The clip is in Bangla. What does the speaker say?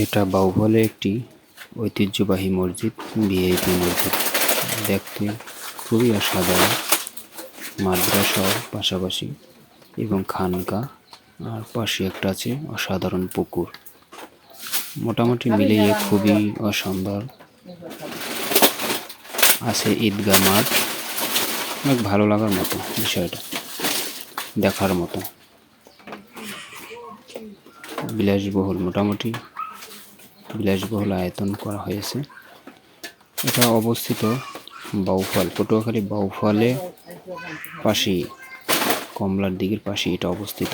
এটা বাউফলে একটি ঐতিহ্যবাহী মসজিদ, ভিআইপি মসজিদ। দেখতে খুবই অসাধারণ। মাদ্রাসাও পাশাপাশি এবং খানকা, আর পাশে একটা আছে অসাধারণ পুকুর। মোটামুটি মিলিয়ে খুবই অসুন্দর। আছে ঈদগাহ মাঠ, অনেক ভালো লাগার মতো বিষয়টা, দেখার মতো বিলাসবহুল, মোটামুটি বিলাসবহুল আয়তন করা হয়েছে। এটা অবস্থিত বাউফল, পটুয়াখালী বাউফলে পাশেই, কমলার দিকের পাশে এটা অবস্থিত।